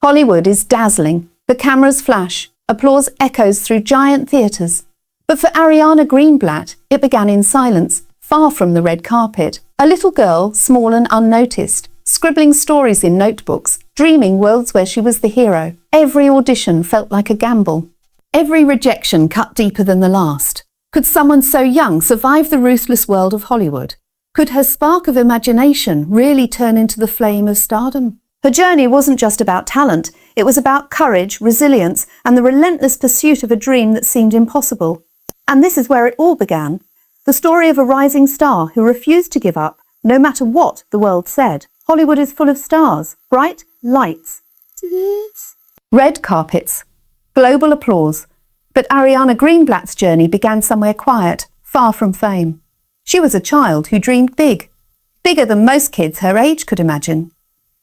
Hollywood is dazzling. The cameras flash. Applause echoes through giant theatres. But for Ariana Greenblatt, it began in silence, far from the red carpet. A little girl, small and unnoticed, scribbling stories in notebooks, dreaming worlds where she was the hero. Every audition felt like a gamble. Every rejection cut deeper than the last. Could someone so young survive the ruthless world of Hollywood? Could her spark of imagination really turn into the flame of stardom? Her journey wasn't just about talent. It was about courage, resilience, and the relentless pursuit of a dream that seemed impossible. And this is where it all began. The story of a rising star who refused to give up, no matter what the world said. Hollywood is full of stars, bright lights, red carpets, global applause. But Ariana Greenblatt's journey began somewhere quiet, far from fame. She was a child who dreamed big, bigger than most kids her age could imagine.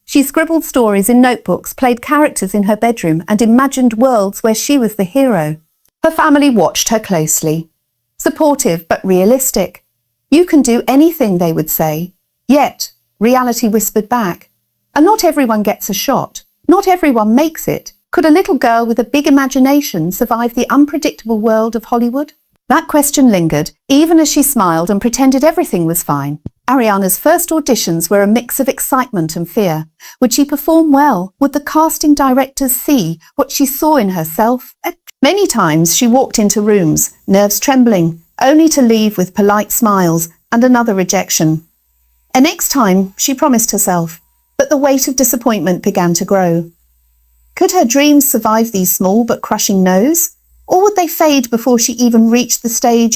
She scribbled stories in notebooks, played characters in her bedroom, and imagined worlds where she was the hero. Her family watched her closely. Supportive but realistic. You can do anything, they would say. Yet, reality whispered back. And not everyone gets a shot. Not everyone makes it. Could a little girl with a big imagination survive the unpredictable world of Hollywood? That question lingered, even as she smiled and pretended everything was fine. Ariana's first auditions were a mix of excitement and fear. Would she perform well? Would the casting directors see what she saw in herself? Many times she walked into rooms, nerves trembling, only to leave with polite smiles and another rejection. And next time, she promised herself, but the weight of disappointment began to grow. Could her dreams survive these small but crushing no's? Or would they fade before she even reached the stage?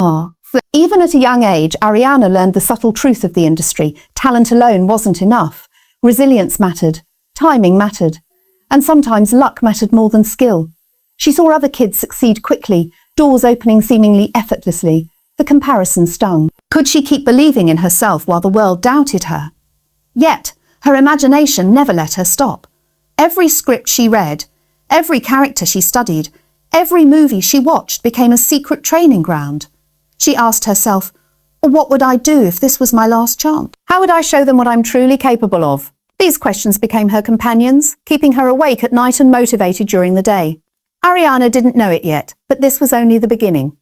Even at a young age, Ariana learned the subtle truth of the industry. Talent alone wasn't enough. Resilience mattered. Timing mattered. And sometimes luck mattered more than skill. She saw other kids succeed quickly, doors opening seemingly effortlessly. The comparison stung. Could she keep believing in herself while the world doubted her? Yet, her imagination never let her stop. Every script she read, every character she studied, every movie she watched became a secret training ground. She asked herself, what would I do if this was my last chance? How would I show them what I'm truly capable of? These questions became her companions, keeping her awake at night and motivated during the day. Ariana didn't know it yet, but this was only the beginning.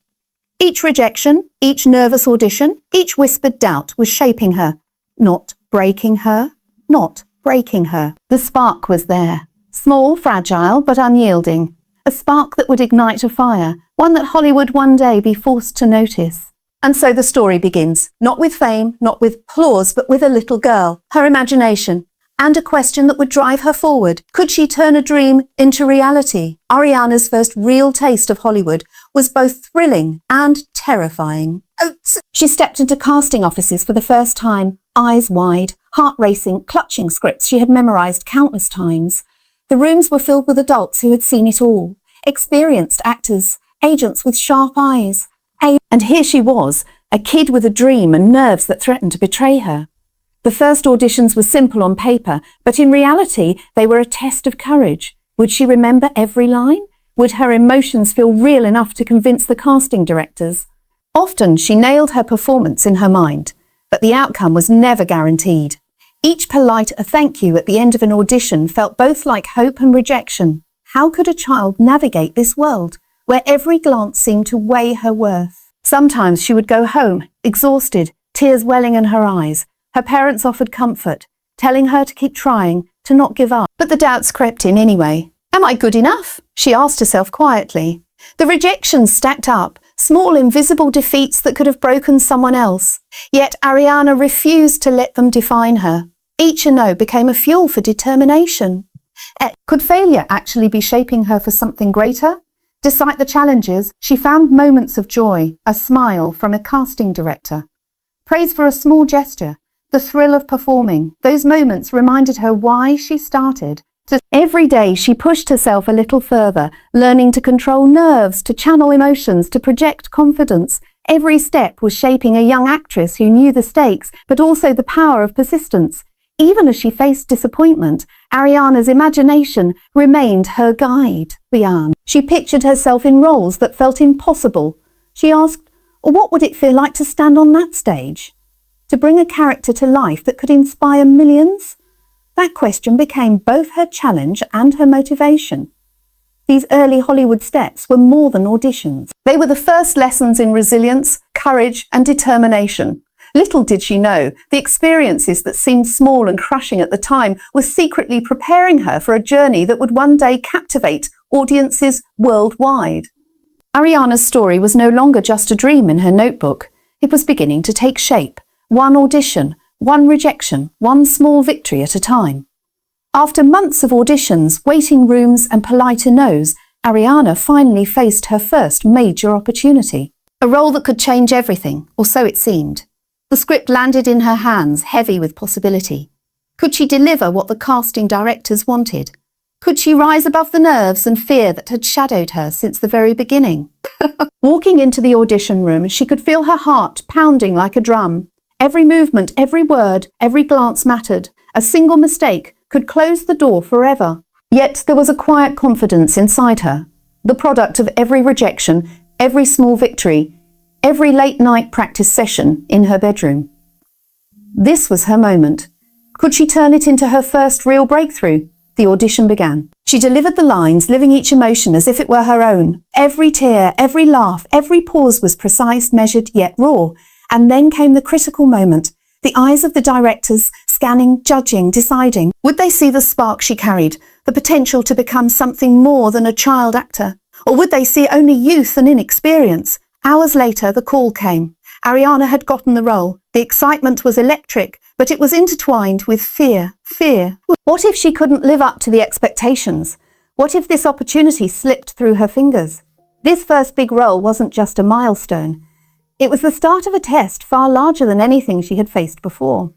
Each rejection, each nervous audition, each whispered doubt was shaping her, not breaking her, not breaking her. The spark was there, small, fragile, but unyielding. A spark that would ignite a fire, one that Hollywood one day be forced to notice. And so the story begins, not with fame, not with applause, but with a little girl, her imagination, and a question that would drive her forward. Could she turn a dream into reality? Ariana's first real taste of Hollywood was both thrilling and terrifying. She stepped into casting offices for the first time, eyes wide, heart racing, clutching scripts she had memorized countless times. The rooms were filled with adults who had seen it all, experienced actors, agents with sharp eyes. And here she was, a kid with a dream and nerves that threatened to betray her. The first auditions were simple on paper, but in reality, they were a test of courage. Would she remember every line? Would her emotions feel real enough to convince the casting directors? Often, she nailed her performance in her mind, but the outcome was never guaranteed. Each polite thank you at the end of an audition felt both like hope and rejection. How could a child navigate this world, where every glance seemed to weigh her worth? Sometimes she would go home, exhausted, tears welling in her eyes. Her parents offered comfort, telling her to keep trying, to not give up. But the doubts crept in anyway. Am I good enough? She asked herself quietly. The rejections stacked up, small invisible defeats that could have broken someone else. Yet Ariana refused to let them define her. Each no became a fuel for determination. Could failure actually be shaping her for something greater? Despite the challenges, she found moments of joy, a smile from a casting director. Praise for a small gesture, the thrill of performing. Those moments reminded her why she started. Every day she pushed herself a little further, learning to control nerves, to channel emotions, to project confidence. Every step was shaping a young actress who knew the stakes, but also the power of persistence. Even as she faced disappointment, Ariana's imagination remained her guide. She pictured herself in roles that felt impossible. She asked, what would it feel like to stand on that stage? To bring a character to life that could inspire millions? That question became both her challenge and her motivation. These early Hollywood steps were more than auditions. They were the first lessons in resilience, courage, and determination. Little did she know, the experiences that seemed small and crushing at the time were secretly preparing her for a journey that would one day captivate audiences worldwide. Ariana's story was no longer just a dream in her notebook. It was beginning to take shape, one audition, one rejection, one small victory at a time. After months of auditions, waiting rooms, and politer no's, Ariana finally faced her first major opportunity. A role that could change everything, or so it seemed. The script landed in her hands, heavy with possibility. Could she deliver what the casting directors wanted? Could she rise above the nerves and fear that had shadowed her since the very beginning? Walking into the audition room, she could feel her heart pounding like a drum. Every movement, every word, every glance mattered. A single mistake could close the door forever. Yet there was a quiet confidence inside her, the product of every rejection, every small victory, every late-night practice session in her bedroom. This was her moment. Could she turn it into her first real breakthrough? The audition began. She delivered the lines, living each emotion as if it were her own. Every tear, every laugh, every pause was precise, measured, yet raw. And then came the critical moment. The eyes of the directors, scanning, judging, deciding. Would they see the spark she carried, the potential to become something more than a child actor? Or would they see only youth and inexperience? Hours later, the call came. Ariana had gotten the role. The excitement was electric, but it was intertwined with fear. What if she couldn't live up to the expectations? What if this opportunity slipped through her fingers? This first big role wasn't just a milestone. It was the start of a test far larger than anything she had faced before.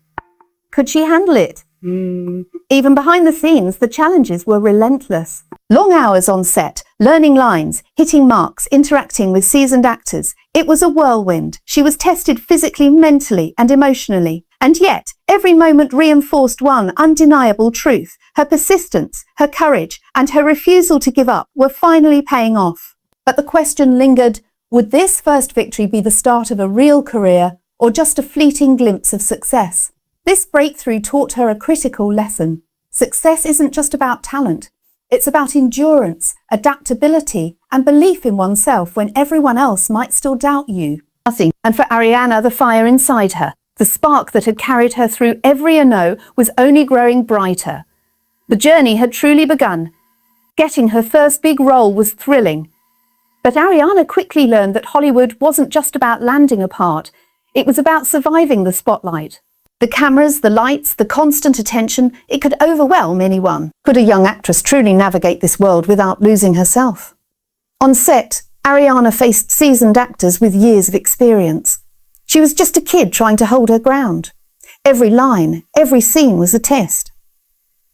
Could she handle it? Even behind the scenes, the challenges were relentless. Long hours on set, learning lines, hitting marks, interacting with seasoned actors. It was a whirlwind. She was tested physically, mentally, and emotionally. And yet, every moment reinforced one undeniable truth. Her persistence, her courage, and her refusal to give up were finally paying off. But the question lingered, would this first victory be the start of a real career, or just a fleeting glimpse of success? This breakthrough taught her a critical lesson. Success isn't just about talent. It's about endurance, adaptability, and belief in oneself when everyone else might still doubt you. And for Ariana, the fire inside her, the spark that had carried her through every no, was only growing brighter. The journey had truly begun. Getting her first big role was thrilling. But Ariana quickly learned that Hollywood wasn't just about landing a part. It was about surviving the spotlight. The cameras, the lights, the constant attention, it could overwhelm anyone. Could a young actress truly navigate this world without losing herself? On set, Ariana faced seasoned actors with years of experience. She was just a kid trying to hold her ground. Every line, every scene was a test.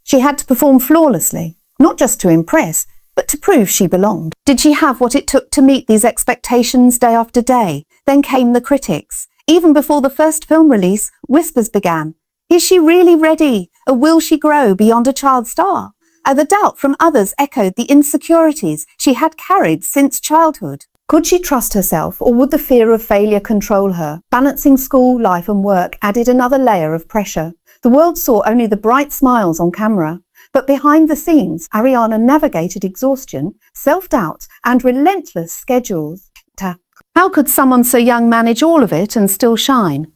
She had to perform flawlessly, not just to impress, but to prove she belonged. Did she have what it took to meet these expectations day after day? Then came the critics. Even before the first film release, whispers began. Is she really ready? Or will she grow beyond a child star? And the doubt from others echoed the insecurities she had carried since childhood. Could she trust herself, or would the fear of failure control her? Balancing school, life and work added another layer of pressure. The world saw only the bright smiles on camera. But behind the scenes, Ariana navigated exhaustion, self-doubt, and relentless schedules. How could someone so young manage all of it and still shine?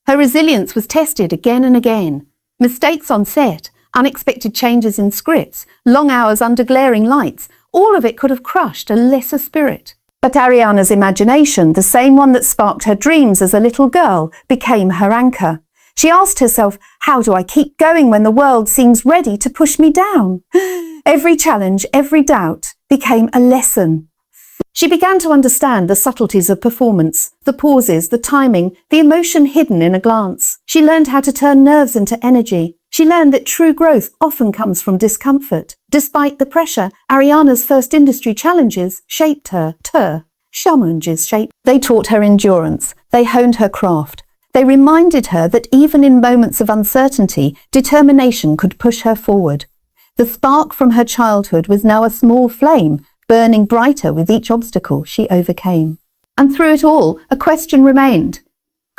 Her resilience was tested again and again. Mistakes on set, unexpected changes in scripts, long hours under glaring lights, all of it could have crushed a lesser spirit. But Ariana's imagination, the same one that sparked her dreams as a little girl, became her anchor. She asked herself, how do I keep going when the world seems ready to push me down? Every challenge, every doubt became a lesson. She began to understand the subtleties of performance, the pauses, the timing, the emotion hidden in a glance. She learned how to turn nerves into energy. She learned that true growth often comes from discomfort. Despite the pressure, Ariana's first industry challenges shaped her. They taught her endurance. They honed her craft. They reminded her that even in moments of uncertainty, determination could push her forward. The spark from her childhood was now a small flame, burning brighter with each obstacle she overcame. And through it all, a question remained.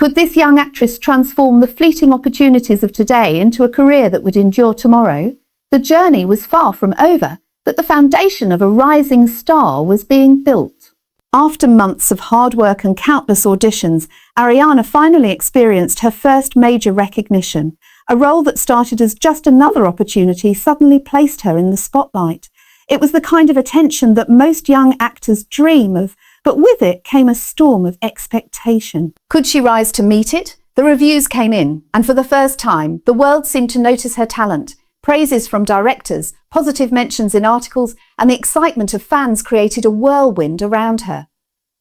Could this young actress transform the fleeting opportunities of today into a career that would endure tomorrow? The journey was far from over, but the foundation of a rising star was being built. After months of hard work and countless auditions, Ariana finally experienced her first major recognition. A role that started as just another opportunity suddenly placed her in the spotlight. It was the kind of attention that most young actors dream of, but with it came a storm of expectation. Could she rise to meet it? The reviews came in, and for the first time, the world seemed to notice her talent. Praises from directors, positive mentions in articles, and the excitement of fans created a whirlwind around her.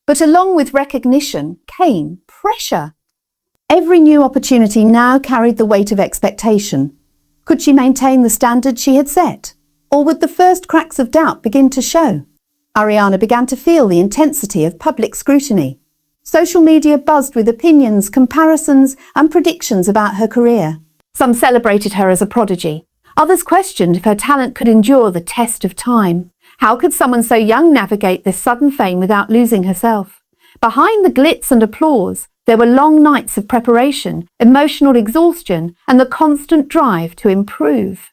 But along with recognition came pressure. Every new opportunity now carried the weight of expectation. Could she maintain the standard she had set? Or would the first cracks of doubt begin to show? Ariana began to feel the intensity of public scrutiny. Social media buzzed with opinions, comparisons, and predictions about her career. Some celebrated her as a prodigy. Others questioned if her talent could endure the test of time. How could someone so young navigate this sudden fame without losing herself? Behind the glitz and applause, there were long nights of preparation, emotional exhaustion, and the constant drive to improve.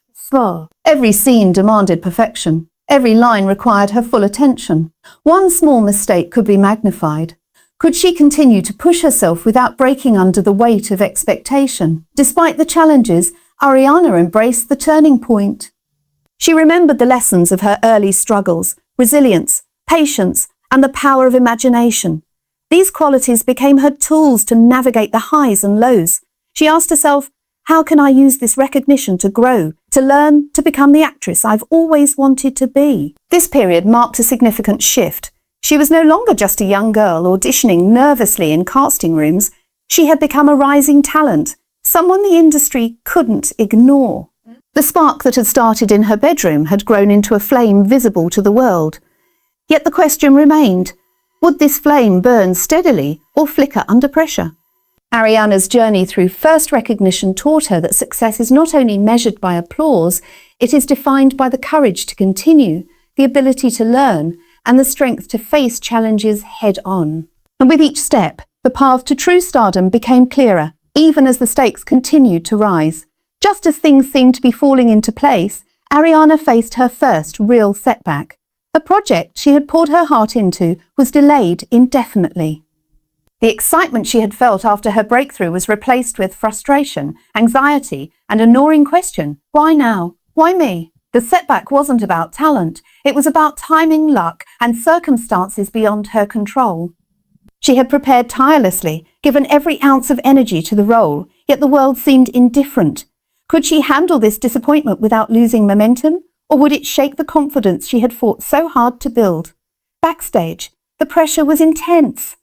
Every scene demanded perfection. Every line required her full attention. One small mistake could be magnified. Could she continue to push herself without breaking under the weight of expectation? Despite the challenges, Ariana embraced the turning point. She remembered the lessons of her early struggles, resilience, patience, and the power of imagination. These qualities became her tools to navigate the highs and lows. She asked herself, how can I use this recognition to grow, to learn, to become the actress I've always wanted to be? This period marked a significant shift. She was no longer just a young girl auditioning nervously in casting rooms. She had become a rising talent, someone the industry couldn't ignore. The spark that had started in her bedroom had grown into a flame visible to the world. Yet the question remained, would this flame burn steadily or flicker under pressure? Ariana's journey through first recognition taught her that success is not only measured by applause, it is defined by the courage to continue, the ability to learn, and the strength to face challenges head-on. And with each step, the path to true stardom became clearer, even as the stakes continued to rise. Just as things seemed to be falling into place, Ariana faced her first real setback. A project she had poured her heart into was delayed indefinitely. The excitement she had felt after her breakthrough was replaced with frustration, anxiety, and a gnawing question. Why now? Why me? The setback wasn't about talent. It was about timing, luck, and circumstances beyond her control. She had prepared tirelessly, given every ounce of energy to the role, yet the world seemed indifferent. Could she handle this disappointment without losing momentum, or would it shake the confidence she had fought so hard to build? Backstage, the pressure was intense.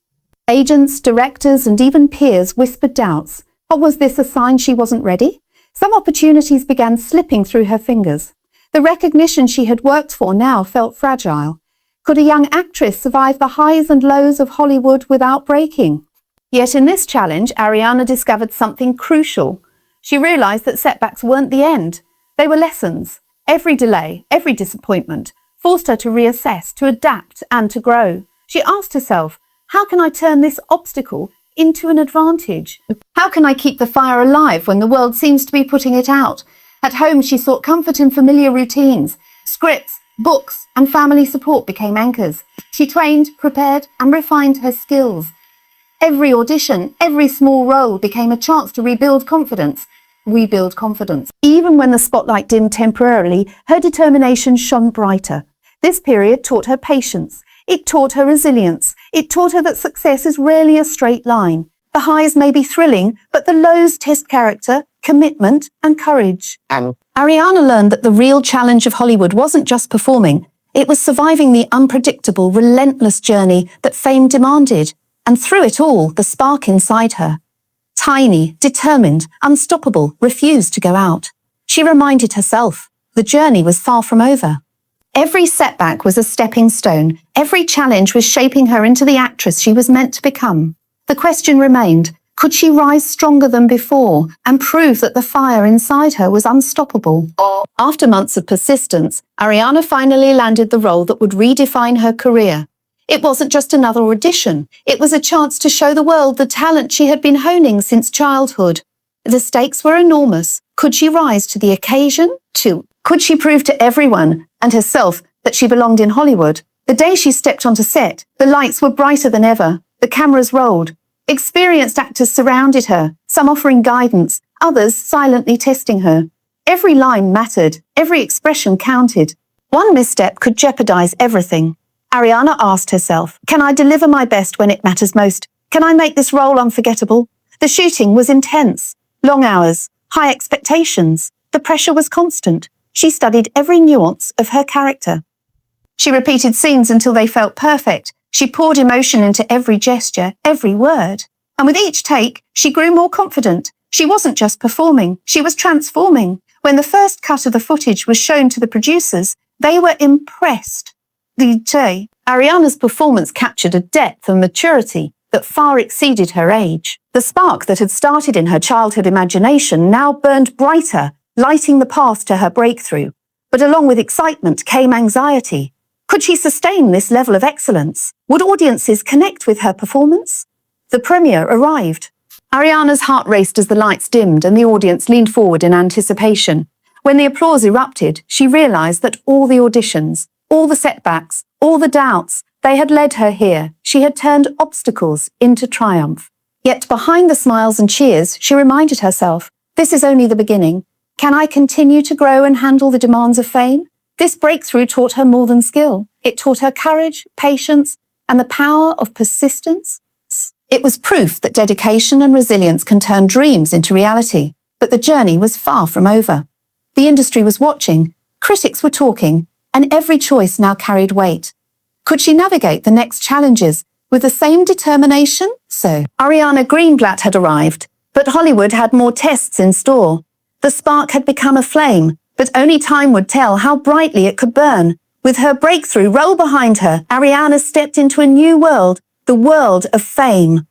Agents, directors, and even peers whispered doubts. Or was this a sign she wasn't ready? Some opportunities began slipping through her fingers. The recognition she had worked for now felt fragile. Could a young actress survive the highs and lows of Hollywood without breaking? Yet in this challenge, Ariana discovered something crucial. She realized that setbacks weren't the end. They were lessons. Every delay, every disappointment, forced her to reassess, to adapt, and to grow. She asked herself, how can I turn this obstacle into an advantage? How can I keep the fire alive when the world seems to be putting it out? At home, she sought comfort in familiar routines. Scripts, books, and family support became anchors. She trained, prepared, and refined her skills. Every audition, every small role became a chance to rebuild confidence. Even when the spotlight dimmed temporarily, her determination shone brighter. This period taught her patience. It taught her resilience. It taught her that success is rarely a straight line. The highs may be thrilling, but the lows test character, commitment, and courage. Ariana learned that the real challenge of Hollywood wasn't just performing. It was surviving the unpredictable, relentless journey that fame demanded. And through it all, the spark inside her, tiny, determined, unstoppable, refused to go out. She reminded herself, the journey was far from over. Every setback was a stepping stone. Every challenge was shaping her into the actress she was meant to become. The question remained, could she rise stronger than before and prove that the fire inside her was unstoppable? After months of persistence, Ariana finally landed the role that would redefine her career. It wasn't just another audition. It was a chance to show the world the talent she had been honing since childhood. The stakes were enormous. Could she rise to the occasion? Could she prove to everyone and herself that she belonged in Hollywood? The day she stepped onto set, the lights were brighter than ever. The cameras rolled. Experienced actors surrounded her, some offering guidance, others silently testing her. Every line mattered. Every expression counted. One misstep could jeopardize everything. Ariana asked herself, can I deliver my best when it matters most? Can I make this role unforgettable? The shooting was intense. Long hours, high expectations. The pressure was constant. She studied every nuance of her character. She repeated scenes until they felt perfect. She poured emotion into every gesture, every word. And with each take, she grew more confident. She wasn't just performing, she was transforming. When the first cut of the footage was shown to the producers, they were impressed. Ariana's performance captured a depth and maturity that far exceeded her age. The spark that had started in her childhood imagination now burned brighter, lighting the path to her breakthrough. But along with excitement came anxiety. Could she sustain this level of excellence? Would audiences connect with her performance? The premiere arrived. Ariana's heart raced as the lights dimmed and the audience leaned forward in anticipation. When the applause erupted, she realized that all the auditions, all the setbacks, all the doubts, they had led her here. She had turned obstacles into triumph. Yet behind the smiles and cheers, she reminded herself, this is only the beginning. Can I continue to grow and handle the demands of fame? This breakthrough taught her more than skill. It taught her courage, patience, and the power of persistence. It was proof that dedication and resilience can turn dreams into reality. But the journey was far from over. The industry was watching, critics were talking, and every choice now carried weight. Could she navigate the next challenges with the same determination? So, Ariana Greenblatt had arrived, but Hollywood had more tests in store. The spark had become a flame, but only time would tell how brightly it could burn. With her breakthrough roll behind her, Ariana stepped into a new world, the world of fame.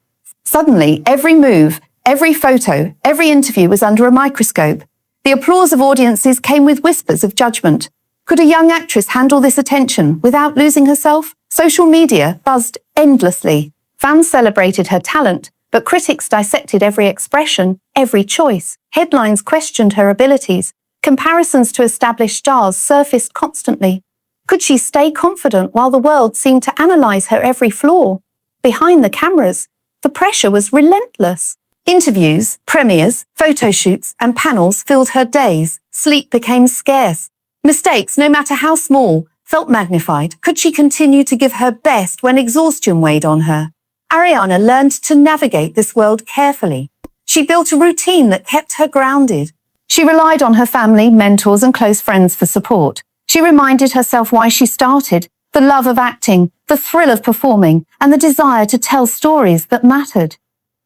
Suddenly, every move, every photo, every interview was under a microscope. The applause of audiences came with whispers of judgment. Could a young actress handle this attention without losing herself? Social media buzzed endlessly. Fans celebrated her talent, but critics dissected every expression, every choice. Headlines questioned her abilities. Comparisons to established stars surfaced constantly. Could she stay confident while the world seemed to analyze her every flaw? Behind the cameras, the pressure was relentless. Interviews, premieres, photo shoots, and panels filled her days. Sleep became scarce. Mistakes, no matter how small, felt magnified. Could she continue to give her best when exhaustion weighed on her? Ariana learned to navigate this world carefully. She built a routine that kept her grounded. She relied on her family, mentors, and close friends for support. She reminded herself why she started, the love of acting, the thrill of performing, and the desire to tell stories that mattered.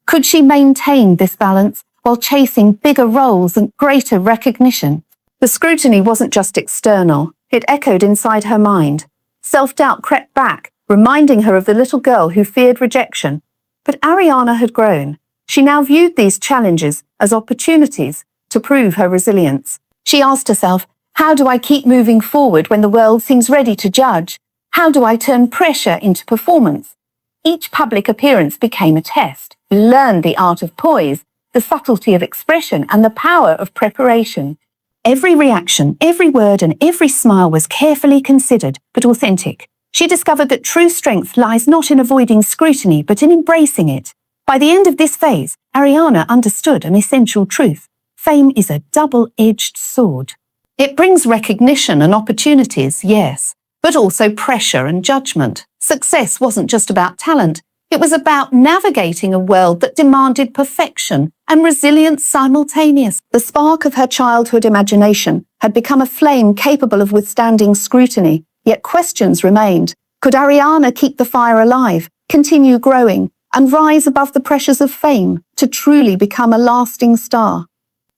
Could she maintain this balance while chasing bigger roles and greater recognition? The scrutiny wasn't just external, it echoed inside her mind. Self-doubt crept back, reminding her of the little girl who feared rejection. But Ariana had grown. She now viewed these challenges as opportunities to prove her resilience. She asked herself, how do I keep moving forward when the world seems ready to judge? How do I turn pressure into performance? Each public appearance became a test. Learn the art of poise, the subtlety of expression, and the power of preparation. Every reaction, every word, and every smile was carefully considered, but authentic. She discovered that true strength lies not in avoiding scrutiny, but in embracing it. By the end of this phase, Ariana understood an essential truth. Fame is a double-edged sword. It brings recognition and opportunities, yes, but also pressure and judgment. Success wasn't just about talent. It was about navigating a world that demanded perfection and resilience simultaneously. The spark of her childhood imagination had become a flame capable of withstanding scrutiny, yet questions remained. Could Ariana keep the fire alive, continue growing, and rise above the pressures of fame to truly become a lasting star?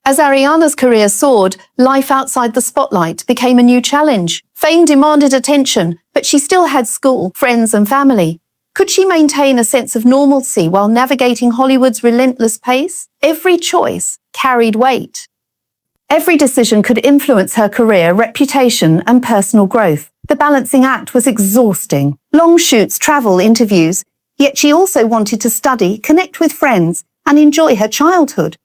As Ariana's career soared, life outside the spotlight became a new challenge. Fame demanded attention, but she still had school, friends, and family. Could she maintain a sense of normalcy while navigating Hollywood's relentless pace? Every choice carried weight. Every decision could influence her career, reputation, and personal growth. The balancing act was exhausting. Long shoots, travel, interviews. Yet she also wanted to study, connect with friends, and enjoy her childhood.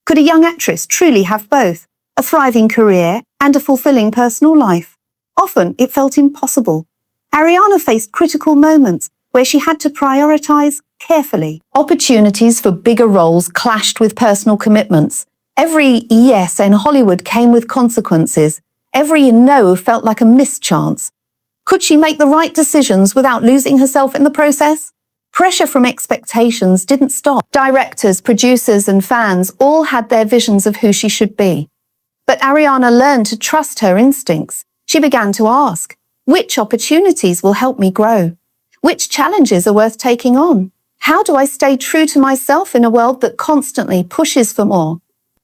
Could a young actress truly have both? A thriving career and a fulfilling personal life? Often it felt impossible. Ariana faced critical moments where she had to prioritize carefully. Opportunities for bigger roles clashed with personal commitments. Every yes in Hollywood came with consequences. Every no felt like a missed chance. Could she make the right decisions without losing herself in the process? Pressure from expectations didn't stop. Directors, producers, and fans all had their visions of who she should be. But Ariana learned to trust her instincts. She began to ask, which opportunities will help me grow? Which challenges are worth taking on? How do I stay true to myself in a world that constantly pushes for more?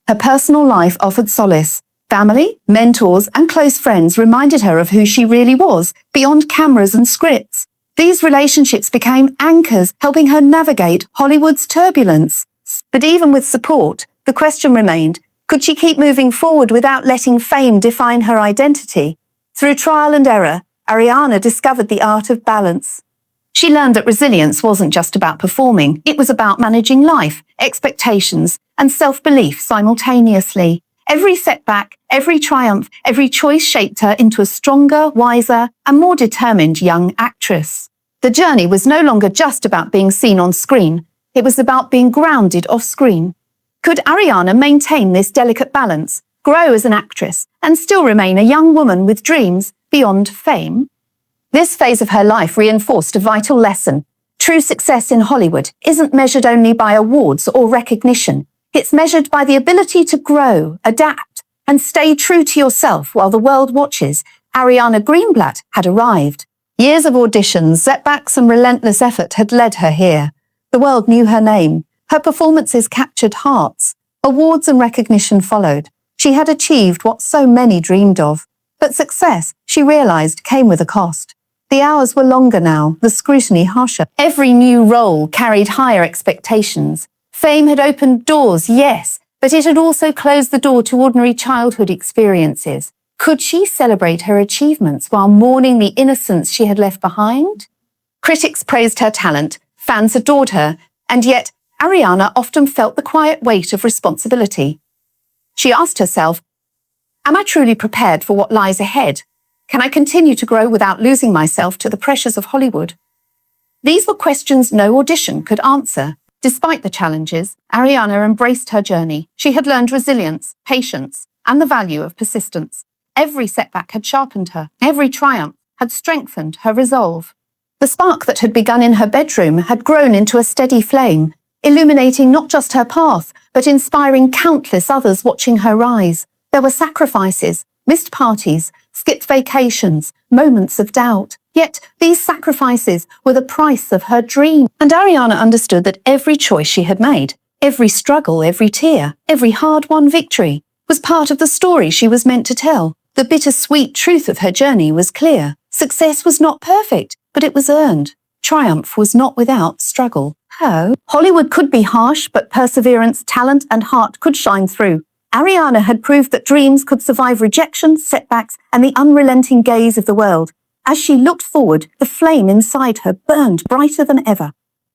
Her personal life offered solace. Family, mentors, and close friends reminded her of who she really was, beyond cameras and scripts. These relationships became anchors, helping her navigate Hollywood's turbulence. But even with support, the question remained, could she keep moving forward without letting fame define her identity? Through trial and error, Ariana discovered the art of balance. She learned that resilience wasn't just about performing, it was about managing life, expectations, and self-belief simultaneously. Every setback, every triumph, every choice shaped her into a stronger, wiser, and more determined young actress. The journey was no longer just about being seen on screen, it was about being grounded off-screen. Could Ariana maintain this delicate balance, grow as an actress, and still remain a young woman with dreams beyond fame? This phase of her life reinforced a vital lesson. True success in Hollywood isn't measured only by awards or recognition. It's measured by the ability to grow, adapt, and stay true to yourself while the world watches. Ariana Greenblatt had arrived. Years of auditions, setbacks, and relentless effort had led her here. The world knew her name. Her performances captured hearts. Awards and recognition followed. She had achieved what so many dreamed of. But success, she realized, came with a cost. The hours were longer now, the scrutiny harsher. Every new role carried higher expectations. Fame had opened doors, yes, but it had also closed the door to ordinary childhood experiences. Could she celebrate her achievements while mourning the innocence she had left behind? Critics praised her talent, fans adored her, and yet Ariana often felt the quiet weight of responsibility. She asked herself, am I truly prepared for what lies ahead? Can I continue to grow without losing myself to the pressures of Hollywood? These were questions no audition could answer. Despite the challenges, Ariana embraced her journey. She had learned resilience, patience, and the value of persistence. Every setback had sharpened her. Every triumph had strengthened her resolve. The spark that had begun in her bedroom had grown into a steady flame, illuminating not just her path, but inspiring countless others watching her rise. There were sacrifices, missed parties, skipped vacations, moments of doubt. Yet these sacrifices were the price of her dream. And Ariana understood that every choice she had made, every struggle, every tear, every hard-won victory, was part of the story she was meant to tell. The bittersweet truth of her journey was clear. Success was not perfect, but it was earned. Triumph was not without struggle. Oh, Hollywood could be harsh, but perseverance, talent, and heart could shine through. Ariana had proved that dreams could survive rejection, setbacks, and the unrelenting gaze of the world. As she looked forward, the flame inside her burned brighter than ever.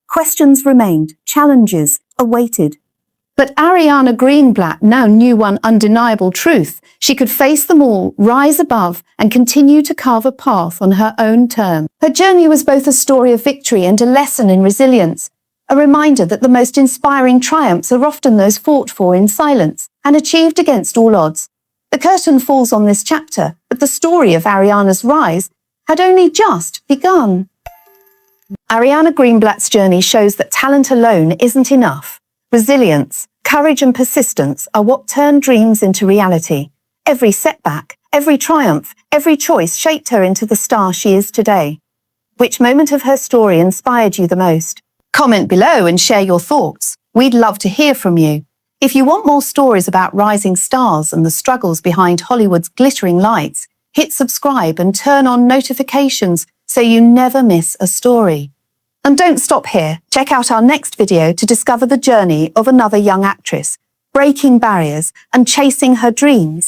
Questions remained, challenges awaited. But Ariana Greenblatt now knew one undeniable truth. She could face them all, rise above, and continue to carve a path on her own terms. Her journey was both a story of victory and a lesson in resilience, a reminder that the most inspiring triumphs are often those fought for in silence and achieved against all odds. The curtain falls on this chapter, but the story of Ariana's rise had only just begun. Ariana Greenblatt's journey shows that talent alone isn't enough. Resilience, courage, and persistence are what turn dreams into reality. Every setback, every triumph, every choice shaped her into the star she is today. Which moment of her story inspired you the most? Comment below and share your thoughts. We'd love to hear from you. If you want more stories about rising stars and the struggles behind Hollywood's glittering lights, hit subscribe and turn on notifications so you never miss a story. And don't stop here. Check out our next video to discover the journey of another young actress, breaking barriers and chasing her dreams.